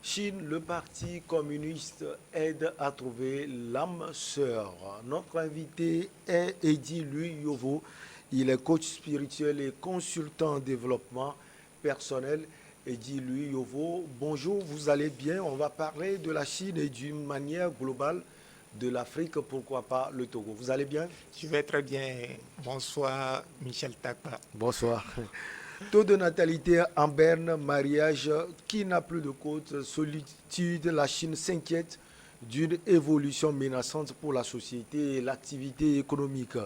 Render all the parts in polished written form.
Chine, le Parti communiste aide à trouver l'âme sœur. Notre invité est Eddy Lui Yovo. Il est coach spirituel et consultant en développement personnel. Eddy Lui Yovo, bonjour, vous allez bien? On va parler de la Chine et d'une manière globale de l'Afrique, pourquoi pas le Togo. Vous allez bien? Je vais très bien. Bonsoir, Michel Takpa. Bonsoir. Taux de natalité en berne, mariage qui n'a plus de côte, solitude, la Chine s'inquiète d'une évolution menaçante pour la société et l'activité économique.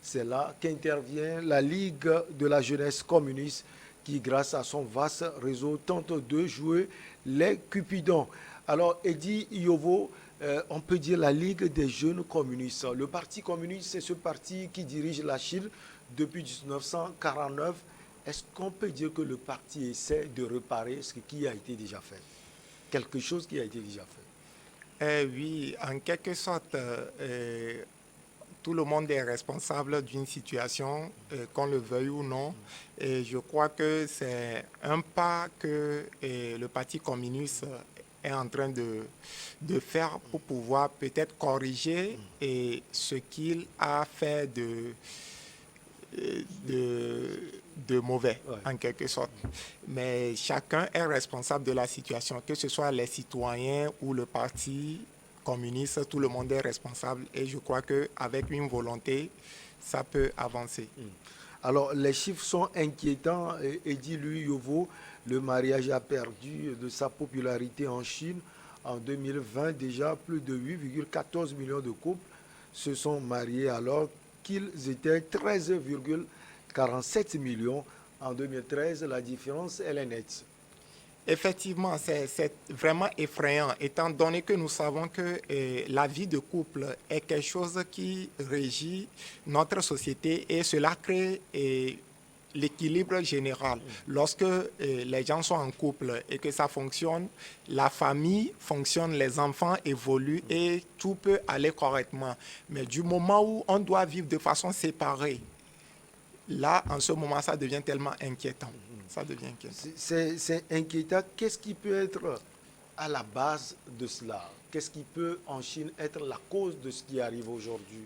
C'est là qu'intervient la Ligue de la jeunesse communiste qui, grâce à son vaste réseau, tente de jouer les cupidons. Alors, Eddy Yovo, on peut dire la Ligue des jeunes communistes. Le Parti communiste, c'est ce parti qui dirige la Chine depuis 1949. Est-ce qu'on peut dire que le parti essaie de réparer ce qui a été déjà fait? Quelque chose qui a été déjà fait. Oui, en quelque sorte, tout le monde est responsable d'une situation, qu'on le veuille ou non. Et je crois que c'est un pas que le Parti communiste est en train de faire pour pouvoir peut-être corriger ce qu'il a fait de mauvais, Ouais. en quelque sorte. Mais chacun est responsable de la situation, que ce soit les citoyens ou le parti communiste, tout le monde est responsable. Et je crois qu'avec une volonté, ça peut avancer. Alors, les chiffres sont inquiétants. Eddy Lui Yovo, le mariage a perdu de sa popularité en Chine. En 2020, déjà, plus de 8,14 millions de couples se sont mariés alors qu'ils étaient 13,47 millions en 2013. La différence, elle est nette. Effectivement, c'est vraiment effrayant, étant donné que nous savons que la vie de couple est quelque chose qui régit notre société et cela crée l'équilibre général. Lorsque les gens sont en couple et que ça fonctionne, la famille fonctionne, les enfants évoluent et tout peut aller correctement. Mais du moment où on doit vivre de façon séparée, là, en ce moment, ça devient tellement inquiétant. Ça devient inquiétant. C'est inquiétant. Qu'est-ce qui peut être à la base de cela? Qu'est-ce qui peut en Chine être la cause de ce qui arrive aujourd'hui?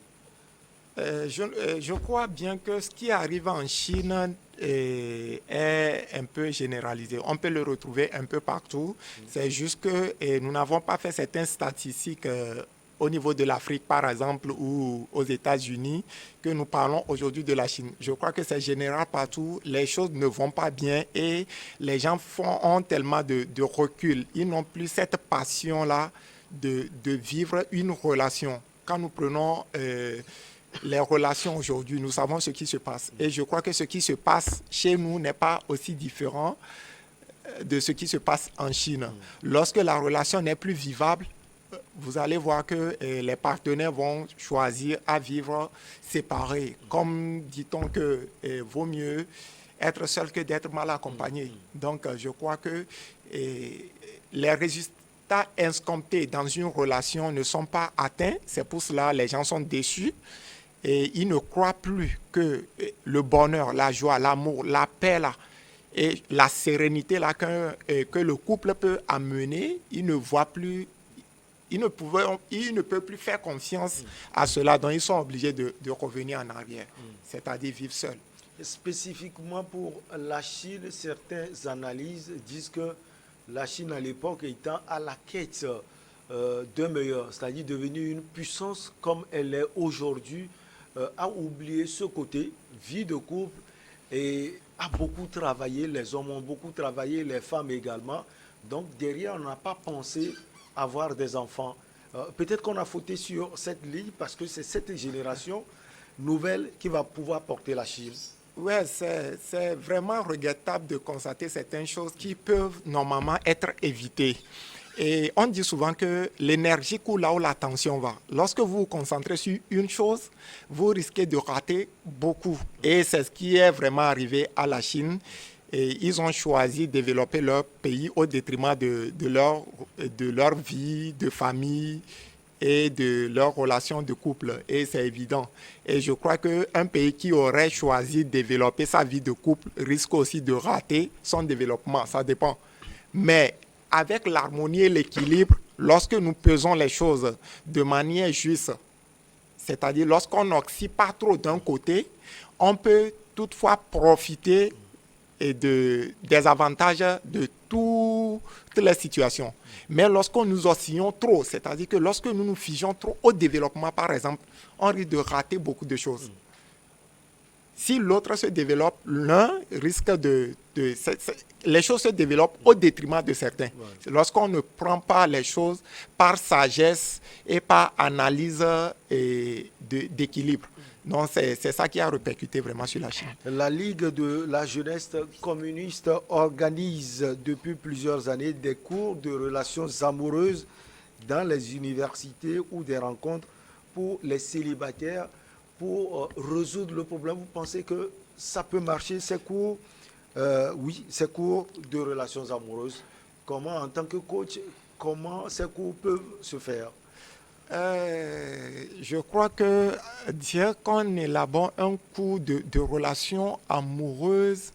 Je crois bien que ce qui arrive en Chine est un peu généralisé. On peut le retrouver un peu partout. C'est juste que nous n'avons pas fait certaines statistiques au niveau de l'Afrique, par exemple, ou aux États-Unis, que nous parlons aujourd'hui de la Chine. Je crois que c'est général partout. Les choses ne vont pas bien et les gens ont tellement de recul. Ils n'ont plus cette passion-là de vivre une relation. Quand nous prenons les relations aujourd'hui, nous savons ce qui se passe. Et je crois que ce qui se passe chez nous n'est pas aussi différent de ce qui se passe en Chine. Lorsque la relation n'est plus vivable, vous allez voir que les partenaires vont choisir à vivre séparés. Comme dit-on que vaut mieux être seul que d'être mal accompagné. Donc je crois que les résultats escomptés dans une relation ne sont pas atteints. C'est pour cela que les gens sont déçus. Et ils ne croient plus que le bonheur, la joie, l'amour, la paix là, et la sérénité là, que le couple peut amener, ils ne voient plus, ils ne peuvent plus faire confiance à cela, donc ils sont obligés de revenir en arrière, c'est-à-dire vivre seuls. Spécifiquement pour la Chine, certaines analyses disent que la Chine à l'époque étant à la quête d'un meilleur, c'est-à-dire devenue une puissance comme elle est aujourd'hui, a oublié ce côté, vie de couple, et a beaucoup travaillé, les hommes ont beaucoup travaillé, les femmes également. Donc derrière, on n'a pas pensé avoir des enfants. Peut-être qu'on a fauté sur cette ligne parce que c'est cette génération nouvelle qui va pouvoir porter la Chine. Oui, c'est vraiment regrettable de constater certaines choses qui peuvent normalement être évitées. Et on dit souvent que l'énergie coule là où l'attention va. Lorsque vous vous concentrez sur une chose, vous risquez de rater beaucoup. Et c'est ce qui est vraiment arrivé à la Chine. Et ils ont choisi de développer leur pays au détriment de leur vie, de famille et de leurs relations de couple. Et c'est évident. Et je crois qu'un pays qui aurait choisi de développer sa vie de couple risque aussi de rater son développement. Ça dépend. Mais avec l'harmonie et l'équilibre, lorsque nous pesons les choses de manière juste, c'est-à-dire lorsqu'on n'oxyde pas trop d'un côté, on peut toutefois profiter des avantages de toutes les situations. Mais lorsqu'on nous oscillons trop, c'est-à-dire que lorsque nous nous figeons trop au développement, par exemple, on risque de rater beaucoup de choses. Si l'autre se développe, l'un risque les choses se développent au détriment de certains. Ouais. Lorsqu'on ne prend pas les choses par sagesse et par analyse d'équilibre. Donc c'est ça qui a répercuté vraiment sur la Chine. La Ligue de la jeunesse communiste organise depuis plusieurs années des cours de relations amoureuses dans les universités ou des rencontres pour les célibataires pour résoudre le problème. Vous pensez que ça peut marcher, ces cours? Oui, ces cours de relations amoureuses. Comment, en tant que coach, comment ces cours peuvent se faire? Je crois que dire qu'on élabore un cours de relations amoureuses,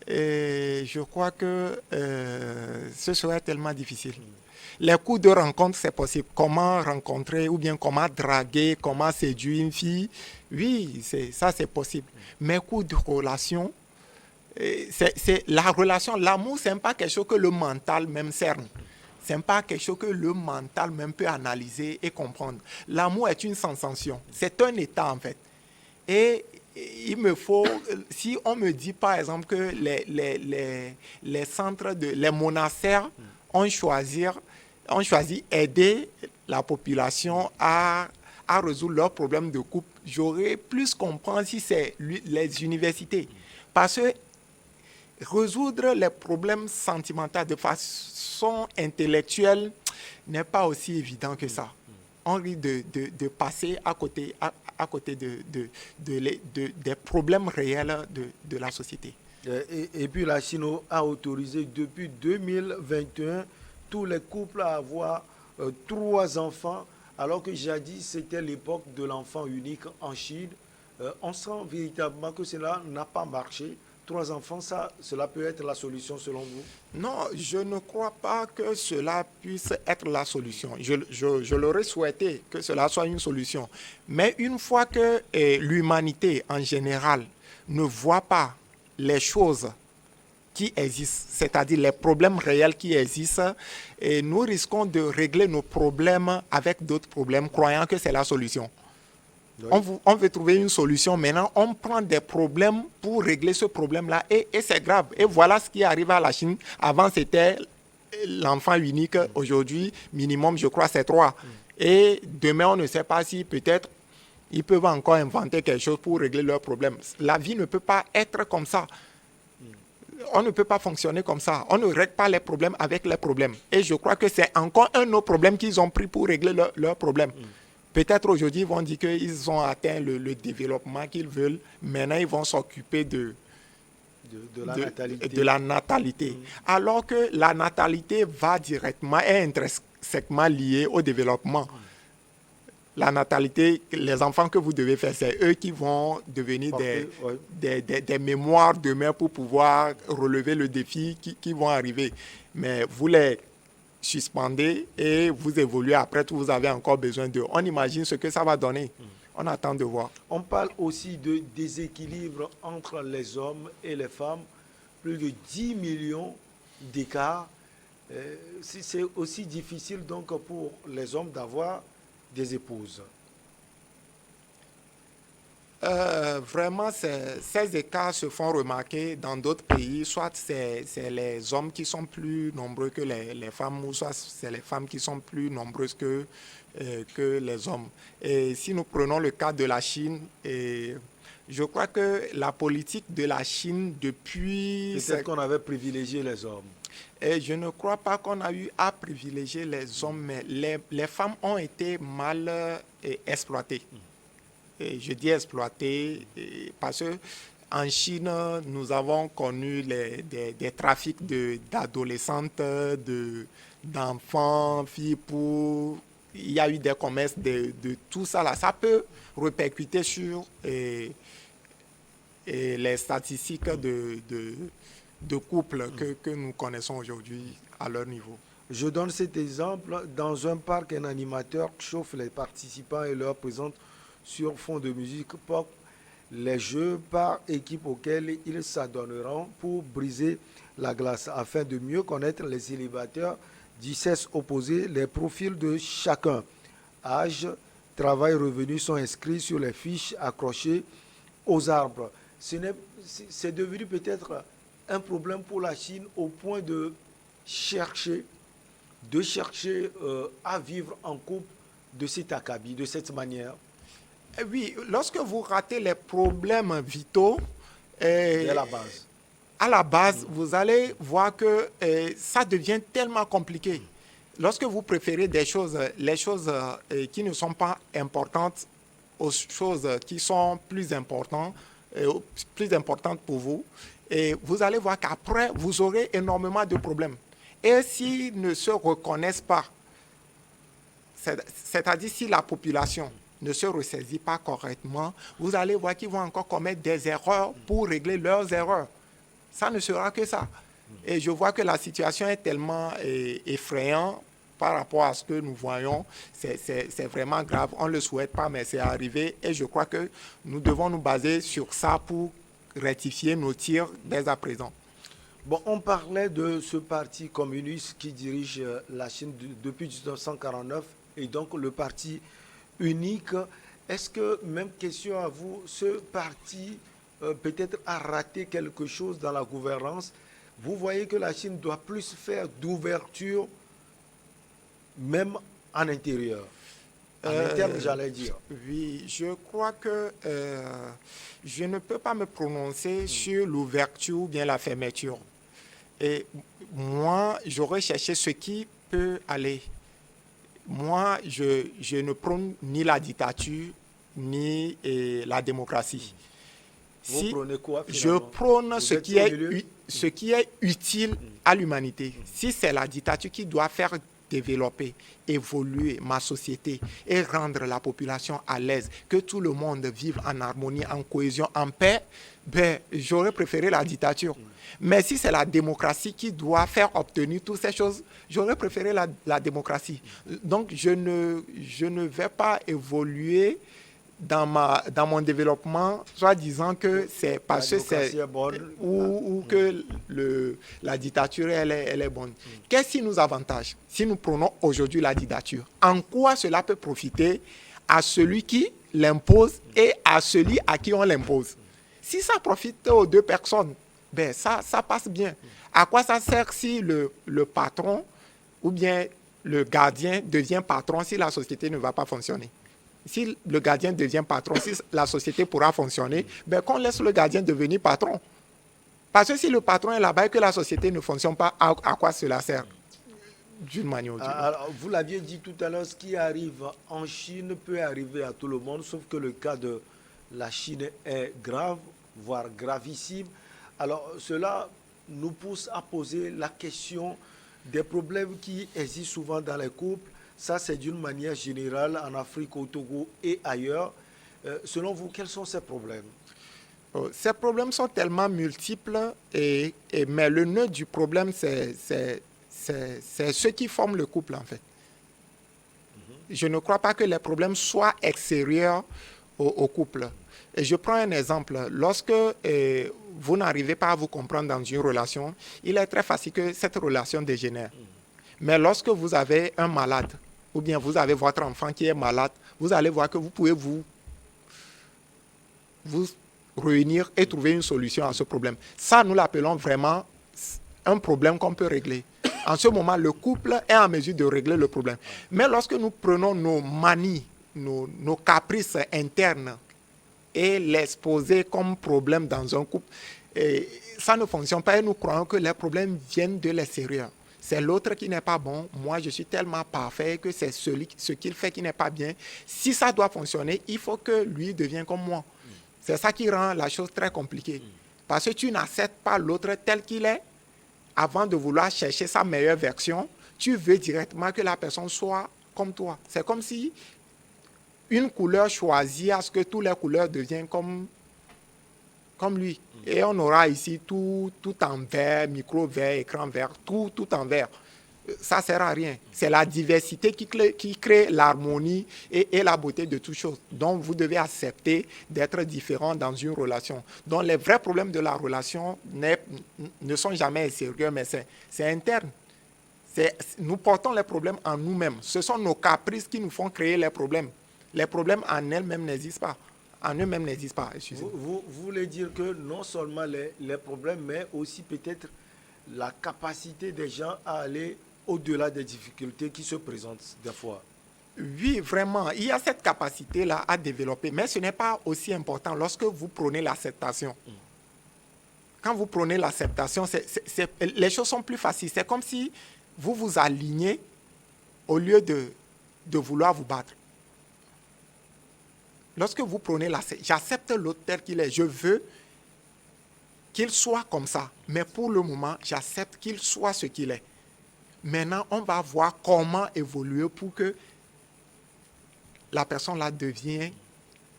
je crois que ce serait tellement difficile. Les cours de rencontre, c'est possible. Comment rencontrer ou bien comment draguer, comment séduire une fille, oui, ça c'est possible. Mais cours de relation, c'est la relation, l'amour, ce n'est pas quelque chose que le mental même cerne. Ce n'est pas quelque chose que le mental même peut analyser et comprendre. L'amour est une sensation, c'est un état en fait. Et il me faut, si on me dit par exemple que les centres, les monastères ont choisi aider la population à résoudre leurs problèmes de couple, j'aurais plus compris si c'est les universités. Parce que résoudre les problèmes sentimentaux de façon intellectuelle n'est pas aussi évident que ça. On risque de passer à côté des problèmes réels de la société. Et puis la Chine a autorisé depuis 2021 tous les couples à avoir 3 enfants, alors que jadis c'était l'époque de l'enfant unique en Chine. On sent véritablement que cela n'a pas marché. 3 enfants, cela peut être la solution selon vous? Non, je ne crois pas que cela puisse être la solution. Je l'aurais souhaité que cela soit une solution. Mais une fois que l'humanité en général ne voit pas les choses qui existent, c'est-à-dire les problèmes réels qui existent, et nous risquons de régler nos problèmes avec d'autres problèmes, croyant que c'est la solution. Oui. On veut trouver une solution. Maintenant, on prend des problèmes pour régler ce problème-là et c'est grave. Et voilà ce qui arrive à la Chine. Avant, c'était l'enfant unique. Aujourd'hui, minimum, je crois, c'est 3. Et demain, on ne sait pas si peut-être ils peuvent encore inventer quelque chose pour régler leurs problèmes. La vie ne peut pas être comme ça. On ne peut pas fonctionner comme ça. On ne règle pas les problèmes avec les problèmes. Et je crois que c'est encore un autre problème qu'ils ont pris pour régler leurs problèmes. Peut-être aujourd'hui, ils vont dire qu'ils ont atteint le développement qu'ils veulent. Maintenant, ils vont s'occuper de la natalité. Alors que la natalité va directement et intrinsèquement liée au développement. La natalité, les enfants que vous devez faire, c'est eux qui vont devenir des mémoires demain pour pouvoir relever le défi qui vont arriver. Mais vous les suspendez et vous évoluez. Après tout, vous avez encore besoin d'eux. On imagine ce que ça va donner. On attend de voir. On parle aussi de déséquilibre entre les hommes et les femmes. Plus de 10 millions d'écarts. C'est aussi difficile donc pour les hommes d'avoir des épouses. Vraiment, ces écarts se font remarquer dans d'autres pays. Soit c'est les hommes qui sont plus nombreux que les femmes, ou soit c'est les femmes qui sont plus nombreuses que les hommes. Et si nous prenons le cas de la Chine, je crois que la politique de la Chine depuis... Peut-être qu'on avait privilégié les hommes. Et je ne crois pas qu'on a eu à privilégier les hommes, mais les femmes ont été mal exploitées. Et je dis exploitées parce qu'en Chine, nous avons connu des trafics d'adolescentes, d'enfants, filles pour... Il y a eu des commerces de tout ça là. Ça peut répercuter sur les statistiques de couple que nous connaissons aujourd'hui à leur niveau. Je donne cet exemple. Dans un parc, un animateur chauffe les participants et leur présente sur fond de musique pop les jeux par équipe auxquels ils s'adonneront pour briser la glace afin de mieux connaître les célibataires du sexe opposé. Les profils de chacun, âge, travail, revenus sont inscrits sur les fiches accrochées aux arbres. C'est devenu peut-être un problème pour la Chine au point de chercher à vivre en couple de cet acabit, de cette manière. Et oui, lorsque vous ratez les problèmes vitaux, Dès la base. à la base, vous allez voir que ça devient tellement compliqué. Lorsque vous préférez les choses qui ne sont pas importantes aux choses qui sont plus importantes pour vous, et vous allez voir qu'après, vous aurez énormément de problèmes. Et s'ils ne se reconnaissent pas, c'est-à-dire si la population ne se ressaisit pas correctement, vous allez voir qu'ils vont encore commettre des erreurs pour régler leurs erreurs. Ça ne sera que ça. Et je vois que la situation est tellement effrayante par rapport à ce que nous voyons. C'est vraiment grave. On ne le souhaite pas, mais c'est arrivé. Et je crois que nous devons nous baser sur ça pour rectifier nos tirs dès à présent. Bon, on parlait de ce parti communiste qui dirige la Chine depuis 1949 et donc le parti unique. Est-ce que, même question à vous, ce parti peut-être a raté quelque chose dans la gouvernance? Vous voyez que la Chine doit plus faire d'ouverture, même en intérieur. En interne, j'allais dire. Oui, je crois que je ne peux pas me prononcer sur l'ouverture ou bien la fermeture. Et moi, j'aurais cherché ce qui peut aller. Moi, je ne prône ni la dictature, ni la démocratie. Vous prenez quoi, je finalement? prône Vous ce êtes qui au est, milieu? ce qui est utile à l'humanité. Si c'est la dictature qui doit faire développer, évoluer ma société et rendre la population à l'aise, que tout le monde vive en harmonie, en cohésion, en paix, ben, j'aurais préféré la dictature. Mais si c'est la démocratie qui doit faire obtenir toutes ces choses, j'aurais préféré la démocratie. Donc, je ne vais pas évoluer dans mon développement, soit disant que c'est parce que c'est ou que la dictature elle est bonne. Qu'est-ce qui nous avantage si nous prenons aujourd'hui la dictature? En quoi cela peut profiter à celui qui l'impose et à celui à qui on l'impose? Si ça profite aux deux personnes, ben ça passe bien. À quoi ça sert si le patron ou bien le gardien devient patron si la société ne va pas fonctionner? Si le gardien devient patron, si la société pourra fonctionner, ben qu'on laisse le gardien devenir patron. Parce que si le patron est là-bas et que la société ne fonctionne pas, à quoi cela sert? D'une manière ou d'une autre. Alors, vous l'aviez dit tout à l'heure, ce qui arrive en Chine peut arriver à tout le monde, sauf que le cas de la Chine est grave, voire gravissime. Alors, cela nous pousse à poser la question des problèmes qui existent souvent dans les couples. Ça, c'est d'une manière générale en Afrique, au Togo et ailleurs. Selon vous, quels sont ces problèmes? Ces problèmes sont tellement multiples, mais le nœud du problème, c'est ce qui forme le couple, en fait. Je ne crois pas que les problèmes soient extérieurs au couple. Et je prends un exemple. Lorsque vous n'arrivez pas à vous comprendre dans une relation, il est très facile que cette relation dégénère. Mais lorsque vous avez un malade, ou bien vous avez votre enfant qui est malade, vous allez voir que vous pouvez vous réunir et trouver une solution à ce problème. Ça, nous l'appelons vraiment un problème qu'on peut régler. En ce moment, le couple est en mesure de régler le problème. Mais lorsque nous prenons nos manies, nos caprices internes et les poser comme problème dans un couple, ça ne fonctionne pas et nous croyons que les problèmes viennent de l'extérieur. C'est l'autre qui n'est pas bon. Moi, je suis tellement parfait que c'est ce qu'il fait qui n'est pas bien. Si ça doit fonctionner, il faut que lui devienne comme moi. C'est ça qui rend la chose très compliquée. Parce que tu n'acceptes pas l'autre tel qu'il est. Avant de vouloir chercher sa meilleure version, tu veux directement que la personne soit comme toi. C'est comme si une couleur choisit à ce que toutes les couleurs deviennent comme comme lui. Et on aura ici tout en vert, micro vert, écran vert, tout en vert. Ça ne sert à rien. C'est la diversité qui crée l'harmonie et la beauté de toutes choses. Donc, vous devez accepter d'être différent dans une relation. Donc, les vrais problèmes de la relation ne sont jamais sérieux, mais c'est interne. Nous portons les problèmes en nous-mêmes. Ce sont nos caprices qui nous font créer les problèmes. Les problèmes en elles-mêmes n'existent pas. En eux-mêmes n'existent pas. Vous voulez dire que non seulement les problèmes, mais aussi peut-être la capacité des gens à aller au-delà des difficultés qui se présentent des fois. Oui, vraiment. Il y a cette capacité-là à développer, mais ce n'est pas aussi important lorsque vous prenez l'acceptation. Quand vous prenez l'acceptation, les choses sont plus faciles. C'est comme si vous vous alignez au lieu de vouloir vous battre. Lorsque vous prenez l'acceptation, j'accepte l'autre tel qu'il est. Je veux qu'il soit comme ça. Mais pour le moment, j'accepte qu'il soit ce qu'il est. Maintenant, on va voir comment évoluer pour que la personne-là devienne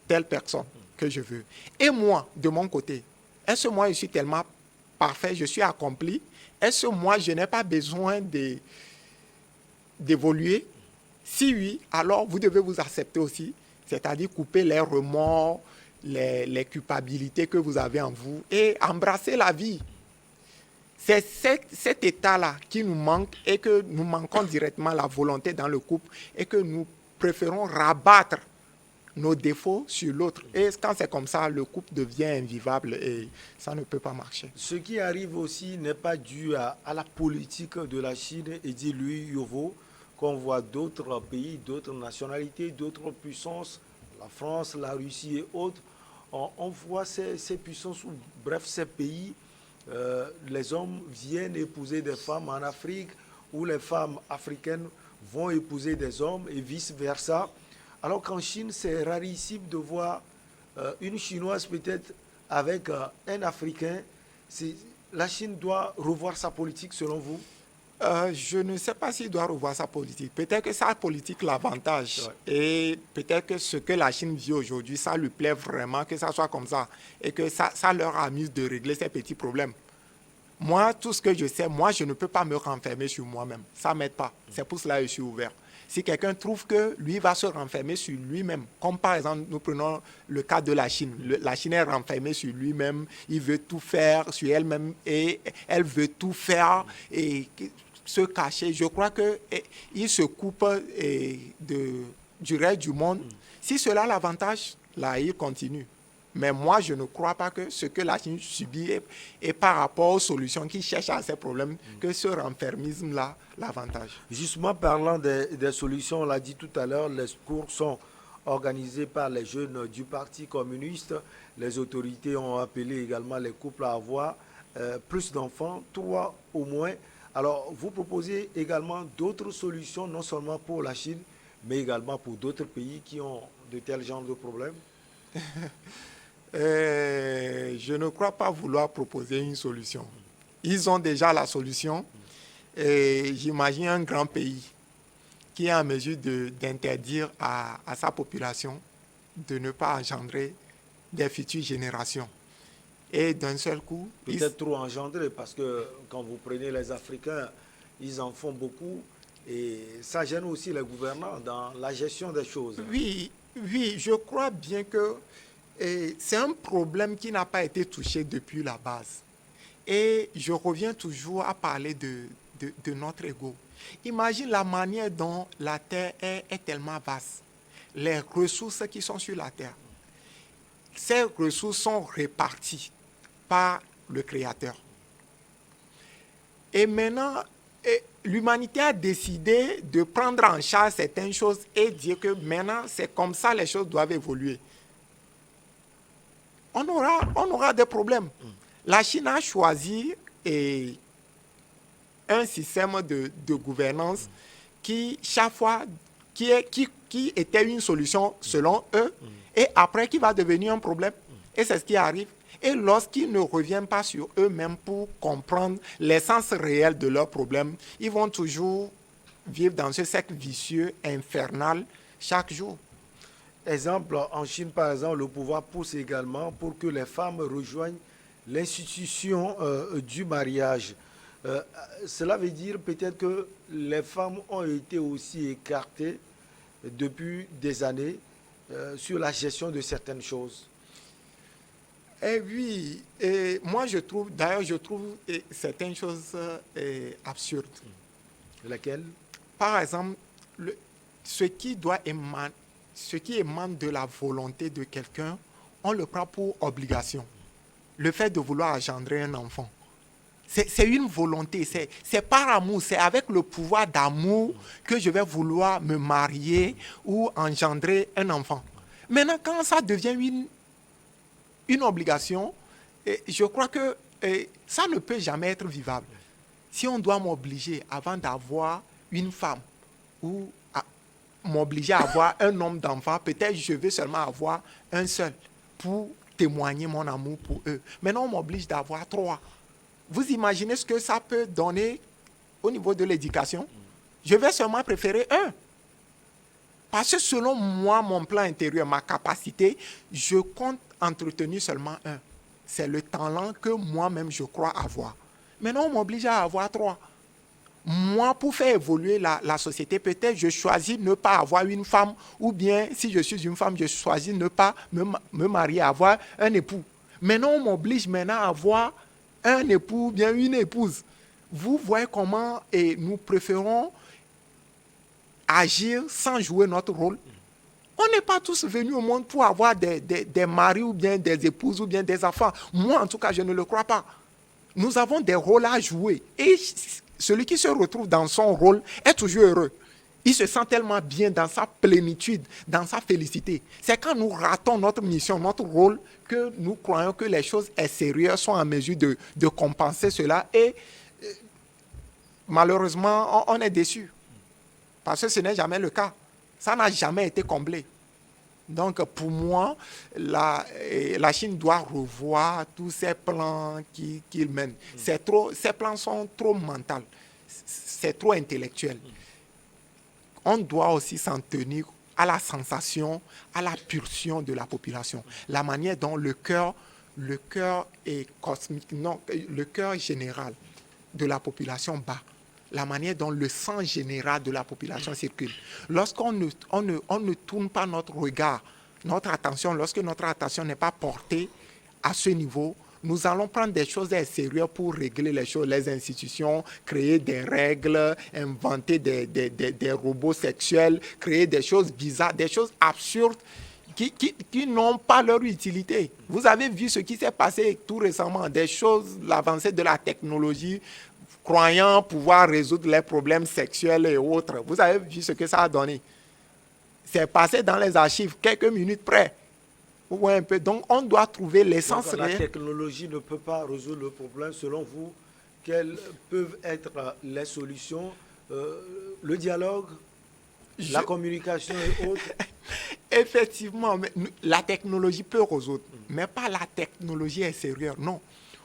telle personne que je veux. Et moi, de mon côté, est-ce que moi, je suis tellement parfait, je suis accompli? Est-ce que moi, je n'ai pas besoin d'évoluer? Si oui, alors vous devez vous accepter aussi, c'est-à-dire couper les remords, les culpabilités que vous avez en vous et embrasser la vie. C'est cet état-là qui nous manque et que nous manquons directement la volonté dans le couple et que nous préférons rabattre nos défauts sur l'autre. Et quand c'est comme ça, le couple devient invivable et ça ne peut pas marcher. Ce qui arrive aussi n'est pas dû à la politique de la Chine et dit lui Yovo, qu'on voit d'autres pays, d'autres nationalités, d'autres puissances, la France, la Russie et autres. On voit ces puissances, bref, ces pays. Les hommes viennent épouser des femmes en Afrique ou les femmes africaines vont épouser des hommes et vice-versa. Alors qu'en Chine, c'est rarissime de voir une Chinoise peut-être avec un Africain. La Chine doit revoir sa politique selon vous? Je ne sais pas s'il doit revoir sa politique. Peut-être que sa politique l'avantage. Ouais. Et peut-être que ce que la Chine vit aujourd'hui, ça lui plaît vraiment que ça soit comme ça. Et que ça leur amuse de régler ces petits problèmes. Moi, tout ce que je sais, moi, je ne peux pas me renfermer sur moi-même. Ça ne m'aide pas. C'est pour cela que je suis ouvert. Si quelqu'un trouve que lui va se renfermer sur lui-même, comme par exemple, nous prenons le cas de la Chine. La Chine est renfermée sur lui-même, il veut tout faire sur elle-même et elle veut tout faire et se cacher. Je crois qu'il se coupe du reste du monde. Si cela a l'avantage, là, il continue. Mais moi, je ne crois pas que ce que la Chine subit est par rapport aux solutions qui cherchent à ces problèmes, que ce renfermisme-là, l'avantage. Justement, parlant des solutions, on l'a dit tout à l'heure, les cours sont organisés par les jeunes du Parti communiste. Les autorités ont appelé également les couples à avoir plus d'enfants, 3 au moins. Alors, vous proposez également d'autres solutions, non seulement pour la Chine, mais également pour d'autres pays qui ont de tels genres de problèmes? Je ne crois pas vouloir proposer une solution. Ils ont déjà la solution. Et j'imagine un grand pays qui est en mesure d'interdire à sa population de ne pas engendrer des futures générations. Et d'un seul coup... Peut-être trop engendrer, parce que quand vous prenez les Africains, ils en font beaucoup. Et ça gêne aussi les gouvernants dans la gestion des choses. Oui, je crois bien que c'est un problème qui n'a pas été touché depuis la base. Et je reviens toujours à parler de notre ego. Imagine la manière dont la Terre est tellement vaste. Les ressources qui sont sur la Terre. Ces ressources sont réparties par le Créateur. Et maintenant, l'humanité a décidé de prendre en charge certaines choses et dire que maintenant, c'est comme ça les choses doivent évoluer. On aura des problèmes. La Chine a choisi un système de gouvernance qui, chaque fois, qui était une solution selon eux, et après qui va devenir un problème. Et c'est ce qui arrive. Et lorsqu'ils ne reviennent pas sur eux-mêmes pour comprendre l'essence réelle de leurs problèmes, ils vont toujours vivre dans ce cercle vicieux, infernal, chaque jour. Exemple, en Chine, par exemple, le pouvoir pousse également pour que les femmes rejoignent l'institution du mariage. Euh, Cela veut dire peut-être que les femmes ont été aussi écartées depuis des années sur la gestion de certaines choses. Eh oui, et moi d'ailleurs, je trouve certaines choses absurdes. Laquelle? Par exemple, le- ce qui doit ce qui émane de la volonté de quelqu'un, on le prend pour obligation. Le fait de vouloir engendrer un enfant. C'est une volonté, c'est par amour, c'est avec le pouvoir d'amour que je vais vouloir me marier ou engendrer un enfant. Maintenant, quand ça devient une obligation, je crois que ça ne peut jamais être vivable. Si on doit m'obliger avant d'avoir une femme ou m'obliger à avoir un nombre d'enfants, peut-être je vais seulement avoir un seul pour témoigner mon amour pour eux. Maintenant, on m'oblige d'avoir 3. Vous imaginez ce que ça peut donner au niveau de l'éducation? Je vais seulement préférer un. Parce que selon moi, mon plan intérieur, ma capacité, je compte entretenir seulement un. C'est le talent que moi-même je crois avoir. Maintenant, on m'oblige à avoir 3. Moi, pour faire évoluer la société, peut-être je choisis ne pas avoir une femme, ou bien si je suis une femme, je choisis ne pas me marier, avoir un époux. Maintenant, on m'oblige maintenant à avoir un époux, ou bien une épouse. Vous voyez comment nous préférons agir sans jouer notre rôle. On n'est pas tous venus au monde pour avoir des maris ou bien des épouses ou bien des enfants. Moi, en tout cas, je ne le crois pas. Nous avons des rôles à jouer. Et celui qui se retrouve dans son rôle est toujours heureux. Il se sent tellement bien dans sa plénitude, dans sa félicité. C'est quand nous ratons notre mission, notre rôle, que nous croyons que les choses extérieures sont en mesure de compenser cela. Et malheureusement, on est déçu. Parce que ce n'est jamais le cas. Ça n'a jamais été comblé. Donc, pour moi, la Chine doit revoir tous ces plans qu'il mène. Ces plans sont trop mentaux. C'est trop intellectuel. On doit aussi s'en tenir à la sensation, à la pulsion de la population. La manière dont le cœur est cosmique, non, le cœur général de la population bat. La manière dont le sang général de la population circule. Lorsqu'on ne tourne pas notre regard, notre attention, lorsque notre attention n'est pas portée à ce niveau, nous allons prendre des choses extérieures pour régler les choses, les institutions, créer des règles, inventer des robots sexuels, créer des choses bizarres, des choses absurdes qui n'ont pas leur utilité. Vous avez vu ce qui s'est passé tout récemment, des choses, l'avancée de la technologie, croyant pouvoir résoudre les problèmes sexuels et autres. Vous avez vu ce que ça a donné. C'est passé dans les archives quelques minutes près. Vous voyez un peu. Donc, on doit trouver l'essence réelle. La technologie ne peut pas résoudre le problème. Selon vous, quelles peuvent être les solutions? Le dialogue, la communication et autres? Effectivement, mais la technologie peut résoudre, mais pas la technologie extérieure. Non.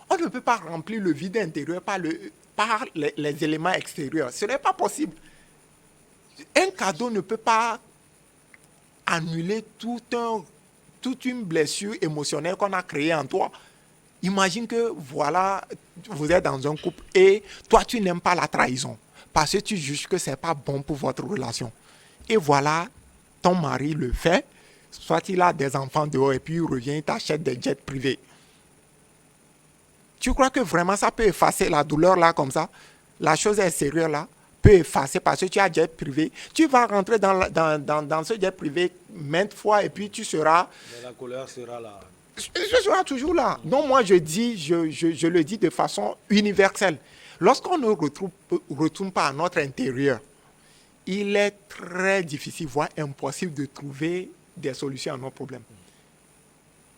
On ne peut pas remplir le vide intérieur par les éléments extérieurs. Ce n'est pas possible. Un cadeau ne peut pas annuler toute une blessure émotionnelle qu'on a créée en toi. Imagine que, voilà, vous êtes dans un couple et toi, tu n'aimes pas la trahison parce que tu juges que ce n'est pas bon pour votre relation. Et voilà, ton mari le fait, soit il a des enfants dehors et puis il revient, il t'achète des jets privés. Tu crois que vraiment ça peut effacer la douleur là comme ça? La chose extérieure là peut effacer parce que tu as un jet privé. Tu vas rentrer dans ce jet privé maintes fois et puis tu seras... Mais la colère sera là. Je serai toujours là. Donc moi je le dis de façon universelle. Lorsqu'on ne retourne pas à notre intérieur, il est très difficile, voire impossible de trouver des solutions à nos problèmes.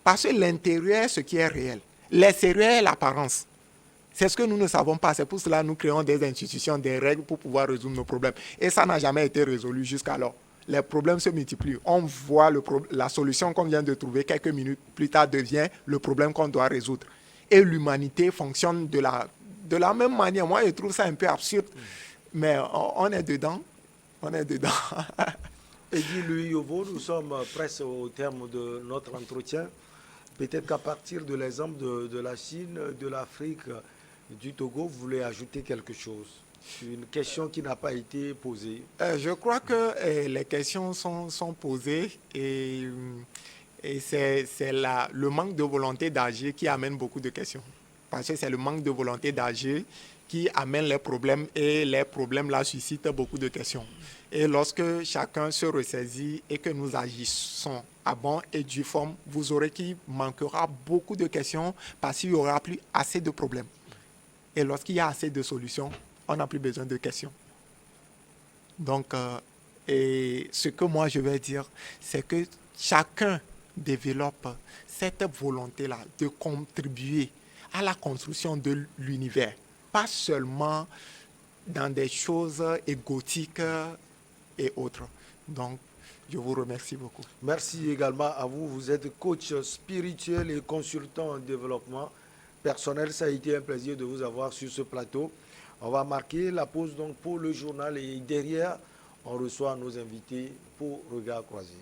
Parce que l'intérieur est ce qui est réel. L'extérieur est l'apparence. C'est ce que nous ne savons pas. C'est pour cela que nous créons des institutions, des règles pour pouvoir résoudre nos problèmes. Et ça n'a jamais été résolu jusqu'alors. Les problèmes se multiplient. On voit la solution qu'on vient de trouver quelques minutes plus tard devient le problème qu'on doit résoudre. Et l'humanité fonctionne de la même manière. Moi, je trouve ça un peu absurde. Mais on est dedans. On est dedans. Eddy Louis Yovo, nous sommes presque au terme de notre entretien. Peut-être qu'à partir de l'exemple de la Chine, de l'Afrique, du Togo, vous voulez ajouter quelque chose sur une question qui n'a pas été posée. Je crois que les questions sont posées et c'est le manque de volonté d'agir qui amène beaucoup de questions. Parce que c'est le manque de volonté d'agir qui amène les problèmes et les problèmes là suscitent beaucoup de questions. Et lorsque chacun se ressaisit et que nous agissons à bon et due forme, vous aurez qu'il manquera beaucoup de questions parce qu'il n'y aura plus assez de problèmes. Et lorsqu'il y a assez de solutions, on n'a plus besoin de questions. Donc, et ce que moi je vais dire, c'est que chacun développe cette volonté-là de contribuer à la construction de l'univers, pas seulement dans des choses égotiques et autres. Donc, je vous remercie beaucoup. Merci également à vous. Vous êtes coach spirituel et consultant en développement personnel. Ça a été un plaisir de vous avoir sur ce plateau. On va marquer la pause donc pour le journal et derrière, on reçoit nos invités pour Regard Croisé.